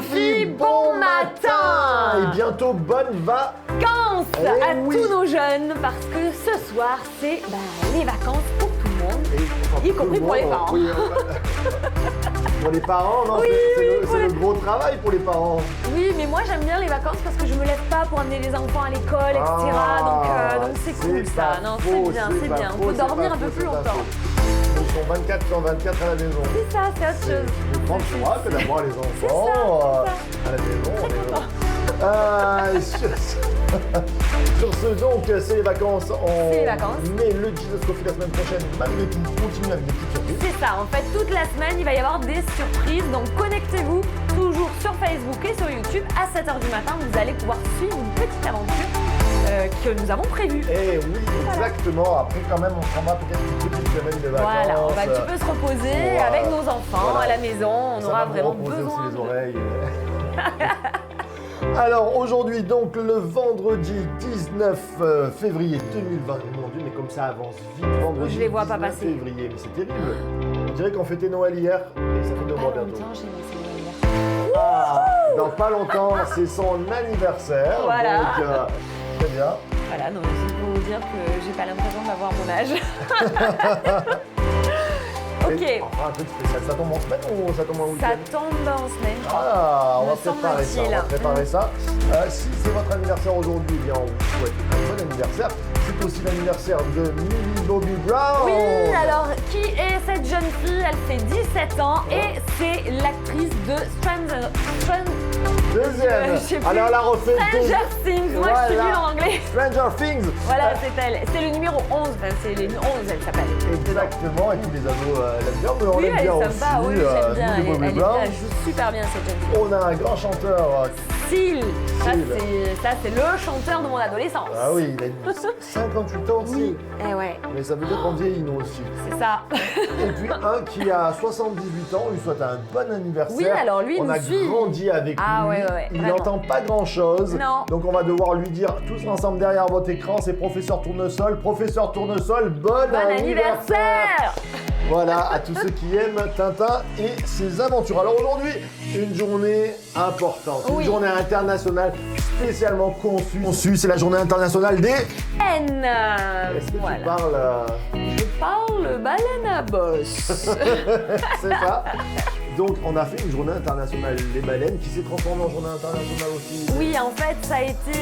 Sophie, bon matin. Et bientôt bonnes vacances à tous nos jeunes, parce que ce soir, c'est les vacances pour tout le monde, y compris pour les parents. Oui, pour les parents, non, oui, c'est le gros travail pour les parents. Oui, mais moi j'aime bien les vacances parce que je me lève pas pour amener les enfants à l'école, etc. Donc c'est cool ça. Non, c'est bien. On peut dormir un peu plus longtemps. Ils sont 24 sur 24 à la maison. C'est ça, c'est autre chose. Je prends le choix que d'avoir les enfants à la maison. Sur ce donc, c'est les vacances. On met le Jesus Coffee la semaine prochaine. Malgré tout, continue avec des petites surprises. C'est ça, en fait, toute la semaine, il va y avoir des surprises. Donc connectez-vous toujours sur Facebook et sur YouTube à 7h du matin. Vous allez pouvoir suivre une petite aventure que nous avons prévue. Et oui, exactement. Après, quand même, on prendra peut-être une petite semaine de vacances. Voilà, on va un petit peu se reposer avec nos enfants à la maison. On aura vraiment besoin. Aussi les oreilles. Alors aujourd'hui, donc le vendredi 19 février 2020, mon Dieu, mais comme ça avance vite, vendredi je les vois 19 pas passer. février, mais c'est terrible. On dirait qu'on fêtait Noël hier et ça fait 2 mois bientôt. Dans pas longtemps, c'est son anniversaire, voilà. Donc très bien. Voilà, donc c'est pour vous dire que j'ai pas l'impression d'avoir mon âge. Ok. Enfin, un truc spécial. Ça tombe en semaine ou ça tombe en week-end? Ça tombe en semaine. Ah, on va préparer ça. Si c'est votre anniversaire aujourd'hui, eh bien on vous souhaite un bon anniversaire. C'est aussi l'anniversaire de Millie Bobby Brown. Oui, alors qui est cette jeune fille? Elle fait 17 ans et c'est l'actrice de Deuxième. Alors la refait. Stranger Things. Moi je suis nulle en anglais. Stranger Things. Voilà, c'est elle. C'est le numéro 11. Enfin, c'est les 11, elle s'appelle. Exactement. Et tous les ados l'aiment bien, mais on oui, l'aime bien aussi. Sympa. Oui, j'aime bien. Millie Bobby Brown. Elle joue super bien cette jeune fille. On a un grand chanteur. Seal. Ça, c'est le chanteur de mon adolescence. Ah oui, il a 58 ans aussi. Oui. Eh ouais. Mais ça veut dire qu'on vieillit nous aussi. C'est ça. Et puis un qui a 78 ans, lui souhaite un bon anniversaire. Oui, alors lui, on a grandi avec lui. Ouais, il n'entend pas grand-chose. Non. Donc on va devoir lui dire tous ensemble derrière votre écran, c'est Professeur Tournesol. Professeur Tournesol, bon anniversaire. Voilà, à tous ceux qui aiment Tintin et ses aventures. Alors aujourd'hui, une journée importante, une journée internationale spécialement conçue. C'est la journée internationale des N. Est-ce que tu parles Je parle baleine à bosse. C'est ça. Donc on a fait une journée internationale des baleines qui s'est transformée en journée internationale aussi. Oui, en fait, ça a été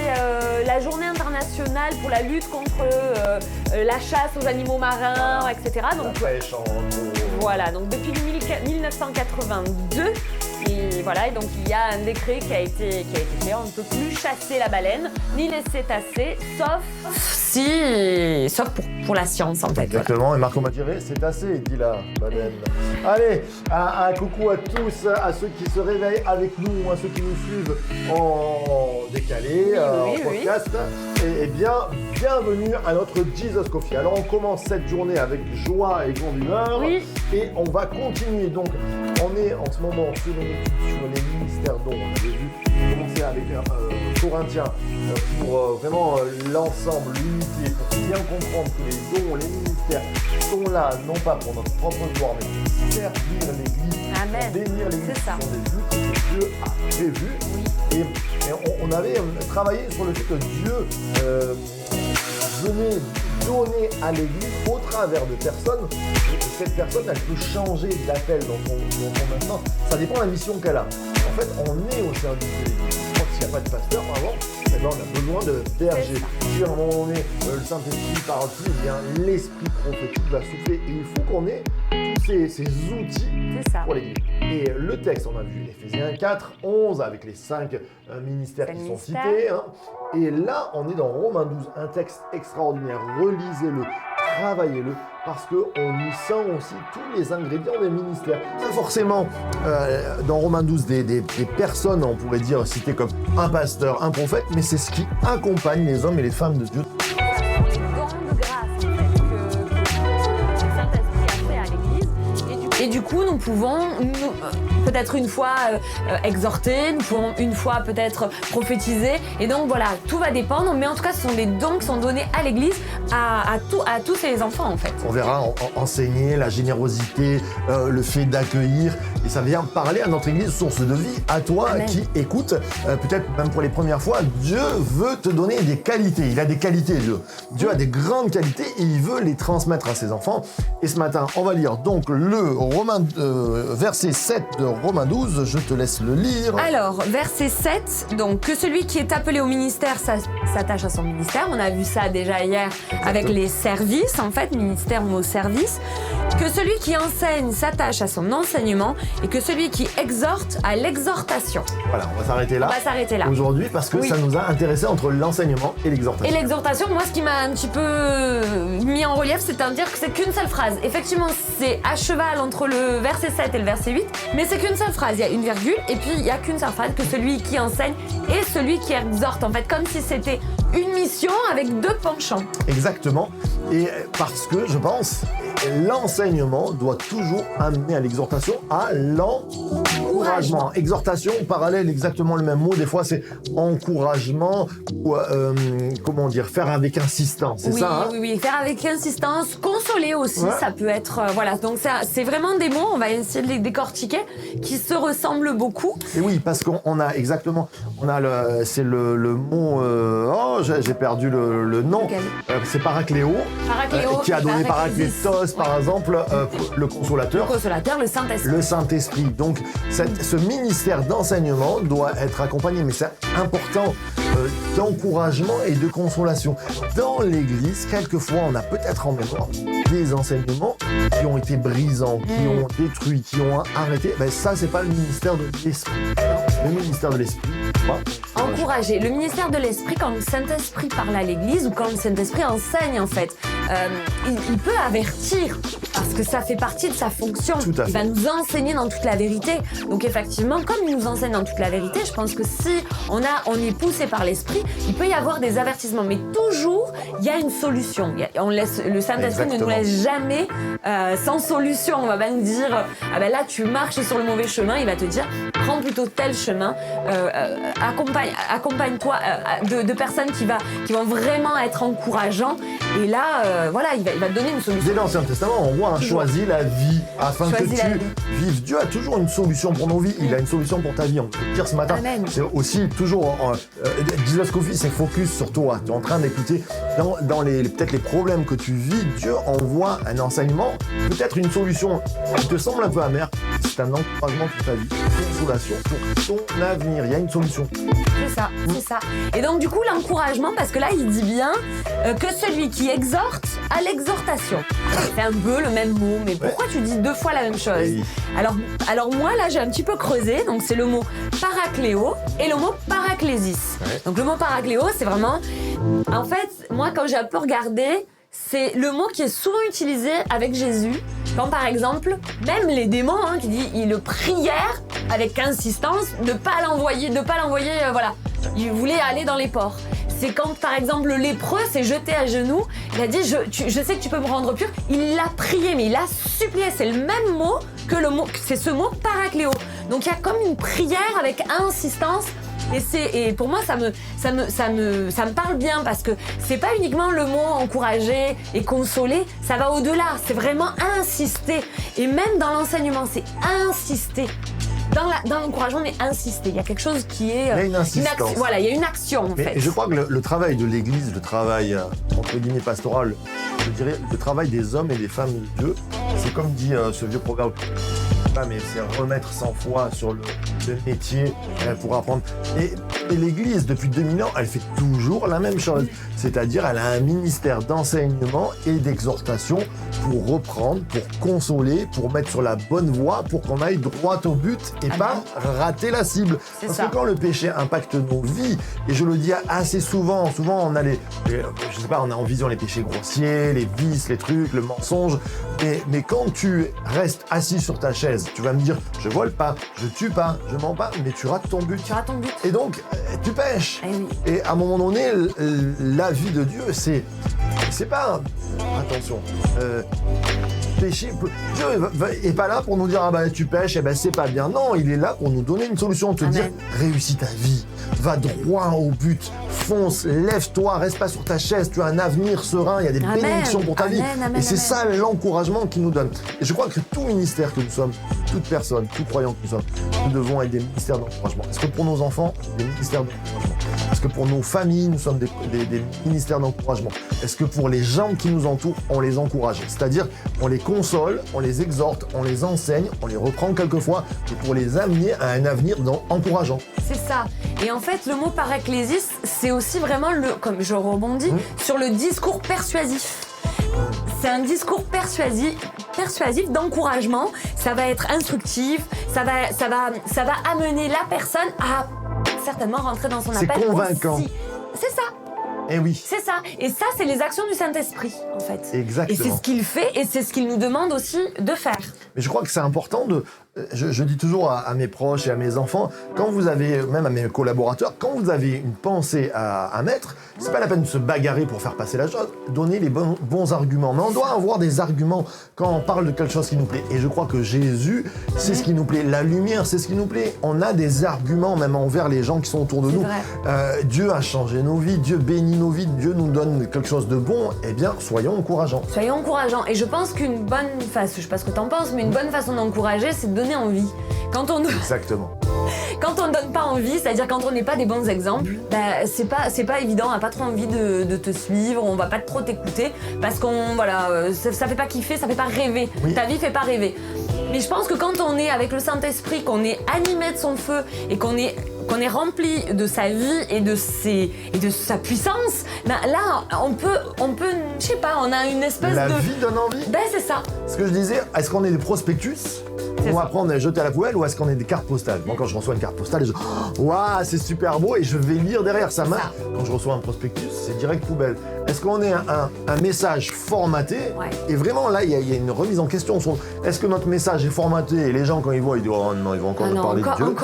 la journée internationale pour la lutte contre la chasse aux animaux marins, etc. Donc, la pêche en gros. Voilà, donc depuis 1982. Et voilà, et donc il y a un décret qui a été fait. On ne peut plus chasser la baleine, ni les cétacés, sauf pour la science en fait. Exactement, voilà. Et Marco Matiré, c'est assez, dit la baleine. Allez, un coucou à tous, à ceux qui se réveillent avec nous, à ceux qui nous suivent en décalé, en podcast. Et bien, bienvenue à notre Jesus Coffee. Alors on commence cette journée avec joie et grande humeur. Et on va continuer. Donc on est en ce moment sur une étude sur les ministères dont on avait vu commencer avec Corinthiens pour vraiment l'ensemble, l'unité, pour bien comprendre que les dons, les ministères sont là, non pas pour notre propre gloire, mais pour servir l'Église, pour bénir l'Église. Ce sont des outils que Dieu a prévus. Et on avait travaillé sur le fait que Dieu venait donner à l'Église au travers de personnes. Et cette personne, elle peut changer d'appel dans son instant. Ça dépend de la mission qu'elle a. En fait, on est au service de l'Église. Je crois que s'il n'y a pas de pasteur, par exemple, eh ben, on a besoin de berger. Si à un moment donné, le Saint-Esprit parle plus, eh bien l'Esprit prophétique va souffler. Et il faut qu'on ait tous ces outils pour l'Église. Et le texte, on a vu Éphésiens 4, 11, avec les 5 ministères qui sont cités. Hein. Et là, on est dans Romains 12, un texte extraordinaire. Relisez-le, travaillez-le, parce qu'on y sent aussi tous les ingrédients des ministères. Pas forcément dans Romains 12 des personnes, on pourrait dire, citées comme un pasteur, un prophète, mais c'est ce qui accompagne les hommes et les femmes de Dieu. Les dons de grâce en fait, que le Saint-Esprit a fait à l'Église. Et du coup, nous pouvons peut-être une fois exhorter, une fois peut-être prophétiser. Et donc voilà, tout va dépendre. Mais en tout cas, ce sont des dons qui sont donnés à l'Église, à tous ces enfants en fait. On verra enseigner la générosité, le fait d'accueillir. Et ça vient parler à notre Église, source de vie, à toi Amen. Qui écoute, peut-être même pour les premières fois. Dieu veut te donner des qualités. Il a des qualités, Dieu. Dieu a des grandes qualités et il veut les transmettre à ses enfants. Et ce matin, on va lire donc le verset 7 de Romains 12. Je te laisse le lire. Alors, verset 7, donc que celui qui est appelé au ministère s'attache à son ministère. On a vu ça déjà hier avec les services, en fait, ministère mot service. Que celui qui enseigne s'attache à son enseignement et que celui qui exhorte à l'exhortation. Voilà, on va s'arrêter là. On va s'arrêter là. Aujourd'hui, parce que ça nous a intéressé entre l'enseignement et l'exhortation. Et l'exhortation, moi, ce qui m'a un petit peu mis en relief, c'est-à-dire que c'est qu'une seule phrase. Effectivement, c'est à cheval entre le verset 7 et le verset 8, mais c'est qu'une seule phrase. Il y a une virgule et puis il y a qu'une seule phrase, que celui qui enseigne et celui qui exhorte. En fait, comme si c'était une mission avec deux penchants. Exactement. Et parce que, je pense, l'enseignement doit toujours amener à l'exhortation, à l'encouragement. Exhortation, parallèle, exactement le même mot. Des fois, c'est encouragement ou, comment dire, faire avec insistance. C'est oui, ça, hein? Oui, faire avec insistance, consoler aussi, ça peut être... voilà, donc c'est vraiment des mots, on va essayer de les décortiquer, qui se ressemblent beaucoup. Et oui, parce qu'on a exactement... c'est le mot... j'ai perdu le nom. C'est Paracléo. Qui a donné Paraclétos, par exemple, le consolateur. Le consolateur, le Saint-Esprit. Le Saint-Esprit. Donc, ce ministère d'enseignement doit être accompagné, mais c'est important, d'encouragement et de consolation. Dans l'Église, quelquefois, on a peut-être en mémoire des enseignements qui ont été brisants, qui ont détruit, qui ont arrêté. Ben, ça, c'est pas le ministère de l'Esprit. Le ministère de l'Esprit, encourager. Le ministère de l'Esprit, quand le Saint-Esprit parle à l'Église ou quand le Saint-Esprit enseigne, en fait, il peut avertir parce que ça fait partie de sa fonction. Il va nous enseigner dans toute la vérité. Donc effectivement, comme il nous enseigne dans toute la vérité, je pense que si on est poussé par l'Esprit, il peut y avoir des avertissements. Mais toujours, il y a une solution. Le Saint-Esprit ne nous laisse jamais sans solution. On va pas nous dire, là tu marches sur le mauvais chemin. Il va te dire, prends plutôt tel chemin. Accompagne-toi de personnes qui vont vraiment être encourageants. Et là, il va te donner une solution. Dès l'Ancien Testament, on voit, choisis la vie afin que tu vives. Dieu a toujours une solution pour nos vies. Il a une solution pour ta vie. On peut te dire ce matin. Amen. C'est aussi toujours, Jesus Coffee, c'est focus sur toi. Tu es en train d'écouter dans peut-être les problèmes que tu vis. Dieu envoie un enseignement, peut-être une solution qui te semble un peu amère. C'est un encouragement pour ta vie, une consolation pour ton avenir. Il y a une solution. C'est ça. Et donc du coup, l'encouragement, parce que là, il dit bien que celui qui exhorte à l'exhortation. C'est un peu le même mot, mais pourquoi tu dis deux fois la même chose? Oui. Alors moi, là, j'ai un petit peu creusé. Donc c'est le mot parakléo et le mot paraklésis. Ouais. Donc le mot parakléo, c'est vraiment... En fait, moi, quand j'ai un peu regardé, c'est le mot qui est souvent utilisé avec Jésus. Quand par exemple, même les démons, qui dit il le prièrent avec insistance de pas l'envoyer, voilà. Il voulait aller dans les ports. C'est quand par exemple le lépreux s'est jeté à genoux, il a dit je sais que tu peux me rendre pur. Il l'a prié, mais il a supplié. C'est le même mot c'est ce mot parakléo. Donc il y a comme une prière avec insistance. Et pour moi, ça me parle bien parce que c'est pas uniquement le mot encourager et consoler, ça va au-delà. C'est vraiment insister. Et même dans l'enseignement, c'est insister. Dans l'encouragement, mais insister. Il y a quelque chose qui est... Il y a une insistance. Voilà, il y a une action en fait. Et je crois que le travail de l'Église, le travail entre guillemets pastoral, je dirais le travail des hommes et des femmes de Dieu, c'est comme dit ce vieux proverbe. Mais c'est remettre 100 fois sur le métier pour apprendre. Et l'Église, depuis 2000 ans, elle fait toujours la même chose. C'est-à-dire, elle a un ministère d'enseignement et d'exhortation pour reprendre, pour consoler, pour mettre sur la bonne voie, pour qu'on aille droit au but et pas rater la cible. Parce que quand le péché impacte nos vies, et je le dis assez souvent on a on a en vision les péchés grossiers, les vices, les trucs, le mensonge. Mais quand tu restes assis sur ta chaise, tu vas me dire, je vole pas, je tue pas, je mens pas, mais tu rates ton but. Et donc, tu pêches. Oui. Et à un moment donné, la vie de Dieu, c'est c'est pas... Attention. Pécher, Dieu est pas là pour nous dire ah ben tu pêches, eh ben c'est pas bien. Non, il est là pour nous donner une solution, te dire réussis ta vie, va droit au but, fonce, lève-toi, reste pas sur ta chaise, tu as un avenir serein, il y a des bénédictions pour ta vie. Et c'est ça l'encouragement qu'il nous donne. Et je crois que tout ministère que nous sommes, toute personne, tout croyant que nous sommes, nous devons être des ministères d'encouragement. Est-ce que pour nos enfants, des ministères d'encouragement? Est-ce que pour nos familles, nous sommes des ministères d'encouragement? Est-ce que pour les gens qui nous entourent, on les encourage? C'est-à-dire, on les console, on les exhorte, on les enseigne, on les reprend quelquefois pour les amener à un avenir encourageant. C'est ça. Et en fait, le mot paraclésis, c'est aussi vraiment, comme je rebondis, sur le discours persuasif. C'est un discours persuasif d'encouragement. Ça va être instructif, ça va amener la personne à certainement rentrer dans son appel. C'est convaincant. Aussi. C'est ça. Eh oui. C'est ça. Et ça, c'est les actions du Saint-Esprit, en fait. Exactement. Et c'est ce qu'il fait et c'est ce qu'il nous demande aussi de faire. Mais je crois que c'est important de... Je dis toujours à mes proches et à mes enfants, quand vous avez, même à mes collaborateurs, quand vous avez une pensée à mettre, c'est pas la peine de se bagarrer pour faire passer la chose, donnez les bons arguments. Mais on doit avoir des arguments quand on parle de quelque chose qui nous plaît. Et je crois que Jésus, c'est ce qui nous plaît. La lumière, c'est ce qui nous plaît. On a des arguments même envers les gens qui sont autour de nous. Dieu a changé nos vies, Dieu bénit nos vies, Dieu nous donne quelque chose de bon. Eh bien, soyons encourageants. Soyons encourageants. Et je pense qu'une bonne façon, je sais pas ce que t'en penses, mais une bonne façon d'encourager, c'est de donner envie. Exactement. Quand on ne donne pas envie, c'est-à-dire quand on n'est pas des bons exemples, c'est pas évident, on n'a pas trop envie de te suivre, on va pas trop t'écouter, parce ça fait pas kiffer, ça fait pas rêver. Oui. Ta vie fait pas rêver. Mais je pense que quand on est avec le Saint-Esprit, qu'on est animé de son feu et qu'on est rempli de sa vie et de sa puissance, là, on peut, je sais pas, on a une espèce La vie donne envie. C'est ça. Ce que je disais, est-ce qu'on est des prospectus on va prendre et jeter à la poubelle, ou est-ce qu'on est des cartes postales? Moi, quand je reçois une carte postale, je dis waouh, c'est super beau, et je vais lire derrière sa main. Quand je reçois un prospectus, c'est direct poubelle. Est-ce qu'on est un message formaté? Et vraiment, là, il y a une remise en question. Est-ce que notre message est formaté et les gens, quand ils voient, ils disent oh non, ils vont encore nous parler de Dieu.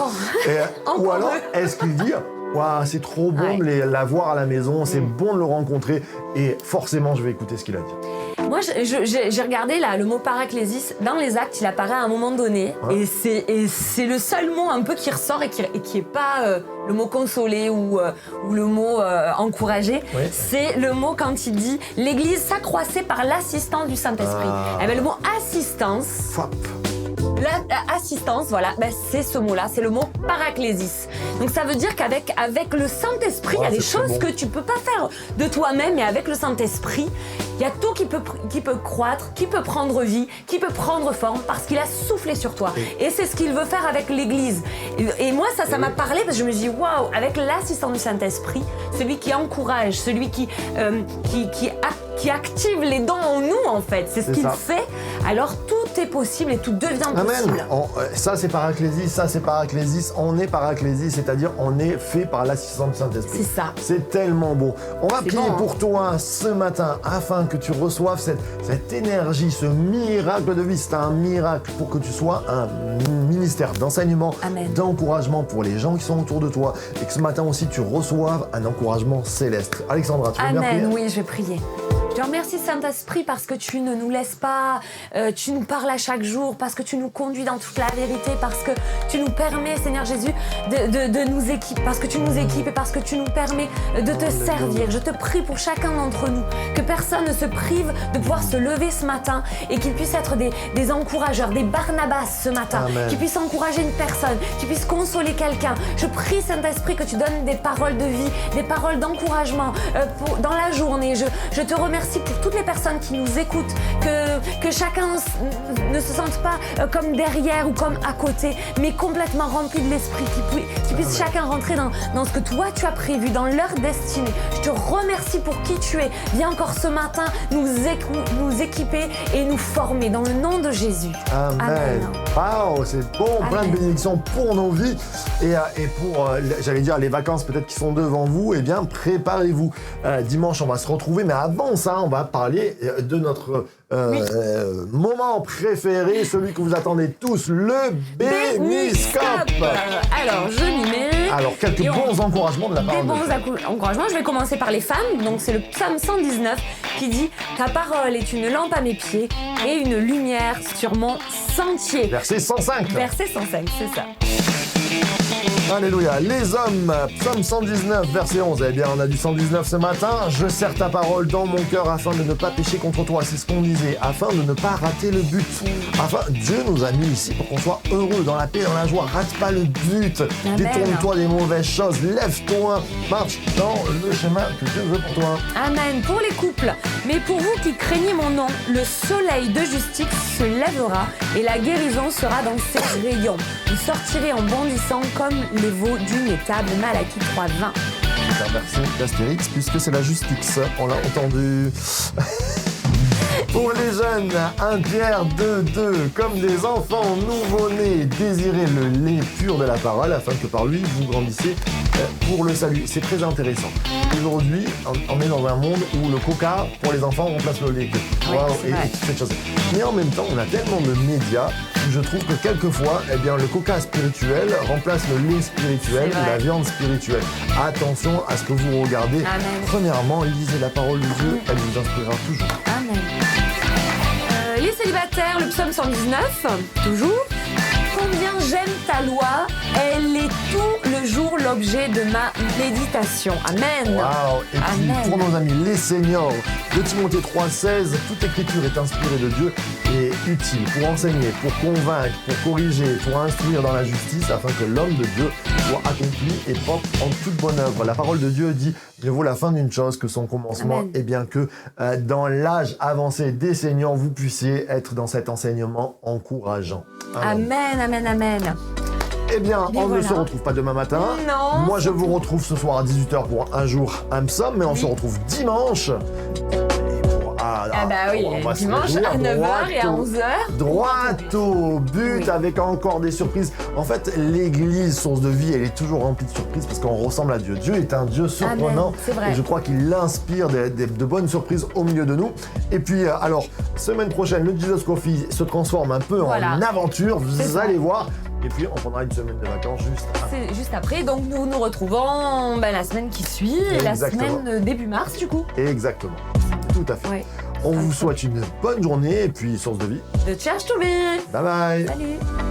Ou alors, est-ce qu'ils disent waouh, c'est trop bon de la voir à la maison, c'est bon de le rencontrer, et forcément, je vais écouter ce qu'il a dit. Moi, j'ai regardé là, le mot paraclésis, dans les actes, il apparaît à un moment donné, et c'est le seul mot un peu qui ressort et qui est pas le mot consoler ou le mot encourager. C'est le mot quand il dit « l'Église s'accroissait par l'assistance du Saint-Esprit ». Le mot assistance... Assistance, voilà, c'est ce mot-là, c'est le mot paraclésis. Donc ça veut dire qu'avec le Saint-Esprit, il y a des choses que tu peux pas faire de toi-même, mais avec le Saint-Esprit, il y a tout qui peut croître, qui peut prendre vie, qui peut prendre forme, parce qu'il a soufflé sur toi. Et c'est ce qu'il veut faire avec l'Église. Et moi, ça m'a parlé, parce que je me dis, waouh, avec l'assistance du Saint-Esprit, celui qui encourage, celui qui active les dons en nous, en fait, c'est ce qu'il fait, alors tout est possible et tout devient possible. Ça c'est paraclésis, on est paraclésis, c'est-à-dire on est fait par l'assistance du Saint-Esprit. C'est ça. C'est tellement beau. On va prier pour toi ce matin afin que tu reçoives cette énergie, ce miracle de vie. C'est un miracle pour que tu sois un ministère d'enseignement, d'encouragement pour les gens qui sont autour de toi, et que ce matin aussi tu reçoives un encouragement céleste. Alexandra, tu veux bien prier? Oui, je vais prier. Je te remercie Saint-Esprit parce que tu ne nous laisses pas, tu nous parles à chaque jour, parce que tu nous conduis dans toute la vérité, parce que tu nous permets, Seigneur Jésus, de nous équiper, parce que tu nous équipes et parce que tu nous permets de te servir. Je te prie pour chacun d'entre nous, que personne ne se prive de pouvoir se lever ce matin et qu'il puisse être des encourageurs, des Barnabas ce matin, qui puissent encourager une personne, qui puissent consoler quelqu'un. Je prie Saint-Esprit que tu donnes des paroles de vie, des paroles d'encouragement dans la journée. Je te remercie pour toutes les personnes qui nous écoutent, que chacun ne se sente pas comme derrière ou comme à côté, mais complètement rempli de l'esprit, qui puisse chacun rentrer dans ce que toi tu as prévu, dans leur destinée. Je te remercie pour qui tu es. Viens encore ce matin nous équiper et nous former dans le nom de Jésus. Amen. Waouh, c'est bon, plein de bénédictions pour nos vies et pour, j'allais dire, les vacances peut-être qui sont devant vous. Eh bien, préparez-vous. Dimanche, on va se retrouver, mais avant ça, on va parler de notre moment préféré, celui que vous attendez tous, le Béniscope. Alors, je m'y mets. Alors, quelques Et bons encouragements de la Des part de bons Dieu. encouragements. Je vais commencer par les femmes. Donc, c'est le psaume 119 qui dit « Ta parole est une lampe à mes pieds et une lumière sur mon sentier. » Verset 105. Verset 105, c'est ça. Alléluia. Les hommes, psaume 119, verset 11. Eh bien, on a du 119 ce matin. Je serre ta parole dans mon cœur afin de ne pas pécher contre toi. C'est ce qu'on disait. Afin de ne pas rater le but. Dieu nous a mis ici pour qu'on soit heureux, dans la paix, dans la joie. Rate pas le but. Amen. Détourne-toi des mauvaises choses. Lève-toi. Marche dans le chemin que Dieu veut pour toi. Amen. Pour les couples. Mais pour vous qui craignez mon nom, le soleil de justice se lèvera et la guérison sera dans ses rayons. Vous sortirez en bondissant comme les veaux d'une étable. Malachie 3:20. C'est un verset d'Astérix puisque c'est la justice. On l'a entendu. Pour les jeunes, 1 Pierre 2:2, comme des enfants nouveau-nés, désirez le lait pur de la parole afin que par lui vous grandissiez pour le salut. C'est très intéressant. Aujourd'hui, on est dans un monde où le coca pour les enfants remplace le lait. Oui, Et toutes ces choses. Mais en même temps, on a tellement de médias où je trouve que quelquefois, le coca spirituel remplace le lait spirituel ou la viande spirituelle. Attention à ce que vous regardez. Amen. Premièrement, lisez la parole de Dieu, elle vous inspirera toujours. Amen. Les célibataires, le psaume 119, toujours. Combien j'aime ta loi, elle est tout le jour l'objet de ma méditation. Amen. Waouh. Et puis Amen. pour nos amis les seniors, de Timothée 3:16, toute écriture est inspirée de Dieu et utile pour enseigner, pour convaincre, pour corriger, pour instruire dans la justice, afin que l'homme de Dieu soit accompli et propre en toute bonne œuvre. La parole de Dieu dit, mieux vaut la fin d'une chose que son commencement, Amen. et bien que dans l'âge avancé des seniors, vous puissiez être dans cet enseignement encourageant. Amen, amen, amen. Eh bien, Mais on ne voilà. se retrouve pas demain matin. Non. Moi, je vous retrouve ce soir à 18h pour un jour, un psaume, mais on se retrouve dimanche. On va se dimanche réjouir, à 9h et à 11h. Droit au but, Oui. avec encore des surprises. En fait, l'église, source de vie, elle est toujours remplie de surprises parce qu'on ressemble à Dieu. Dieu est un Dieu surprenant. Amen, c'est vrai. Et je crois qu'il inspire de bonnes surprises au milieu de nous. Et puis, alors, semaine prochaine, le Jesus Coffee se transforme un peu Voilà. en aventure. Vous C'est ça. allez voir. Et puis, on prendra une semaine de vacances juste après. C'est juste après, donc nous nous retrouvons la semaine qui suit, la Exactement. semaine début mars du coup. Exactement. Tout à fait. Ouais. On vous souhaite une bonne journée et puis source de vie. The Church to be. Bye bye. Salut.